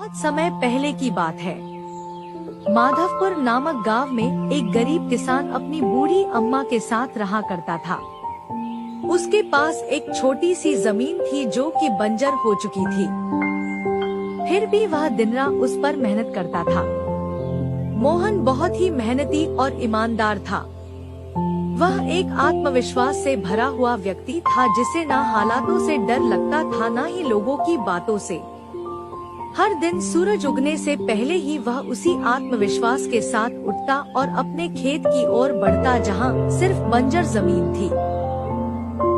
बहुत समय पहले की बात है। माधवपुर नामक गांव में एक गरीब किसान अपनी बूढ़ी अम्मा के साथ रहा करता था। उसके पास एक छोटी सी जमीन थी जो कि बंजर हो चुकी थी। फिर भी वह दिन रात उस पर मेहनत करता था। मोहन बहुत ही मेहनती और ईमानदार था। वह एक आत्मविश्वास से भरा हुआ व्यक्ति था जिसे ना हालातों से डर लगता था ना ही लोगों की बातों से। हर दिन सूरज उगने से पहले ही वह उसी आत्मविश्वास के साथ उठता और अपने खेत की ओर बढ़ता जहां सिर्फ बंजर जमीन थी,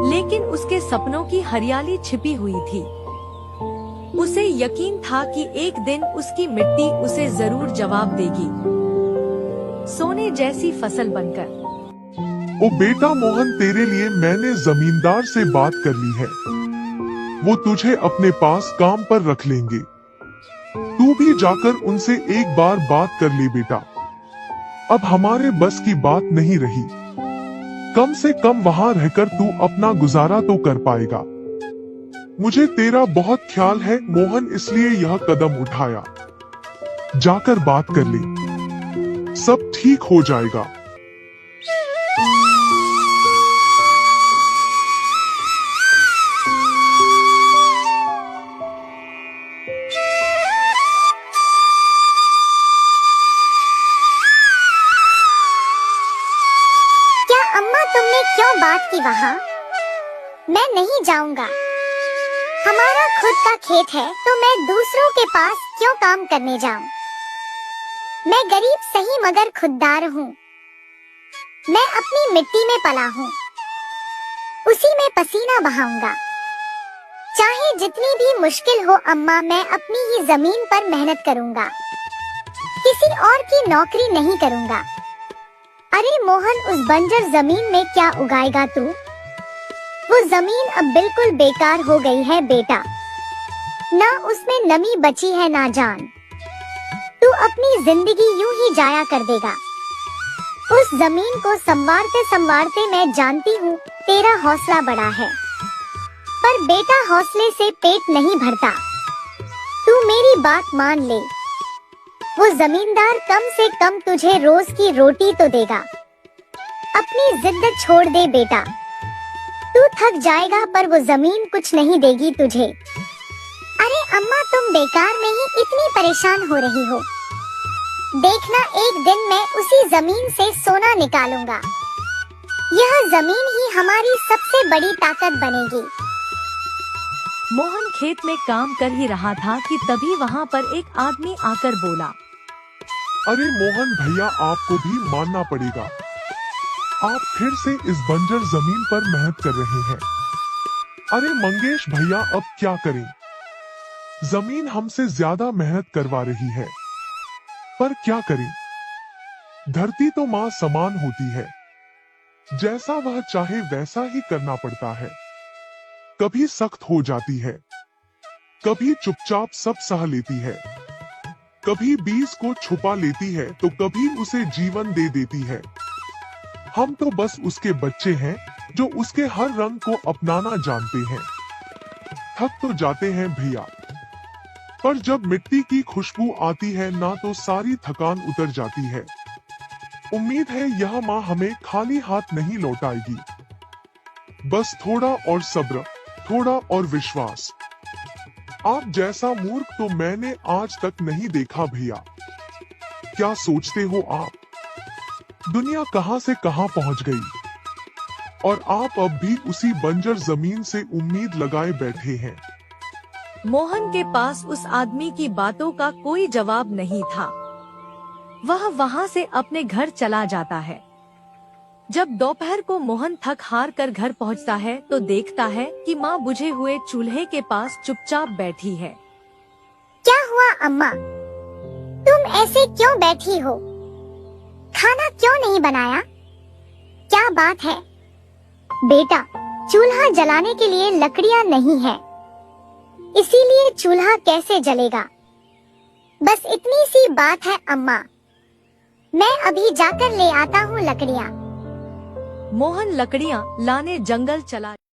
लेकिन उसके सपनों की हरियाली छिपी हुई थी। उसे यकीन था कि एक दिन उसकी मिट्टी उसे जरूर जवाब देगी, सोने जैसी फसल बनकर। ओ बेटा मोहन, तेरे लिए मैंने जमींदार से बात कर ली है। वो तुझे अपने पास काम पर रख लेंगे। तू भी जाकर उनसे एक बार बात कर ले बेटा। अब हमारे बस की बात नहीं रही। कम से कम वहाँ रहकर तू अपना गुजारा तो कर पाएगा। मुझे तेरा बहुत ख्याल है मोहन, इसलिए यह कदम उठाया। जाकर बात कर ले, सब ठीक हो जाएगा। तुमने क्यों बात की वहाँ? मैं नहीं जाऊंगा। हमारा खुद का खेत है तो मैं दूसरों के पास क्यों काम करने जाऊं? मैं गरीब सही मगर खुददार हूँ। मैं अपनी मिट्टी में पला हूँ, उसी में पसीना बहाऊंगा। चाहे जितनी भी मुश्किल हो अम्मा, मैं अपनी ही जमीन पर मेहनत करूंगा। किसी और की नौकरी नहीं करूंगा। अरे मोहन, उस बंजर जमीन में क्या उगाएगा तू? वो जमीन अब बिल्कुल बेकार हो गई है बेटा। ना उसमें नमी बची है ना जान। तू अपनी जिंदगी यूं ही जाया कर देगा। उस जमीन को संवारते संवारते मैं जानती हूँ तेरा हौसला बड़ा है, पर बेटा हौसले से पेट नहीं भरता। तू मेरी बात मान ले। वो जमींदार कम से कम तुझे रोज की रोटी तो देगा। अपनी जिद छोड़ दे बेटा। तू थक जाएगा पर वो जमीन कुछ नहीं देगी तुझे। अरे अम्मा, तुम बेकार में ही इतनी परेशान हो रही हो। देखना, एक दिन मैं उसी जमीन से सोना निकालूंगा। यह जमीन ही हमारी सबसे बड़ी ताकत बनेगी। मोहन खेत में काम कर ही रहा था कि तभी वहाँ पर एक आदमी आकर बोला, अरे मोहन भैया, आपको भी मानना पड़ेगा। आप फिर से इस बंजर जमीन पर मेहनत कर रहे हैं। अरे मंगेश भैया, अब क्या करें? जमीन हमसे ज्यादा मेहनत करवा रही है, पर क्या करें? धरती तो माँ समान होती है। जैसा वह चाहे वैसा ही करना पड़ता है। कभी सख्त हो जाती है, कभी चुपचाप सब सह लेती है, कभी बीज को छुपा लेती है तो कभी उसे जीवन दे देती है। हम तो बस उसके बच्चे हैं जो उसके हर रंग को अपनाना जानते हैं। थक तो जाते हैं भैया, पर जब मिट्टी की खुशबू आती है ना तो सारी थकान उतर जाती है। उम्मीद है यह माँ हमें खाली हाथ नहीं लौटाएगी। बस थोड़ा और सब्र, थोड़ा और विश्वास। आप जैसा मूर्ख तो मैंने आज तक नहीं देखा भैया। क्या सोचते हो आप? दुनिया कहां से कहां पहुंच गई और आप अब भी उसी बंजर जमीन से उम्मीद लगाए बैठे हैं। मोहन के पास उस आदमी की बातों का कोई जवाब नहीं था। वह वहाँ से अपने घर चला जाता है। जब दोपहर को मोहन थक हार कर घर पहुँचता है तो देखता है कि माँ बुझे हुए चूल्हे के पास चुपचाप बैठी है। क्या हुआ अम्मा? तुम ऐसे क्यों बैठी हो? खाना क्यों नहीं बनाया? क्या बात है? बेटा, चूल्हा जलाने के लिए लकड़ियाँ नहीं है, इसीलिए चूल्हा कैसे जलेगा? बस इतनी सी बात है अम्मा। मैं अभी जाकर ले आता हूँ लकड़ियाँ। मोहन लकड़ियाँ लाने जंगल चला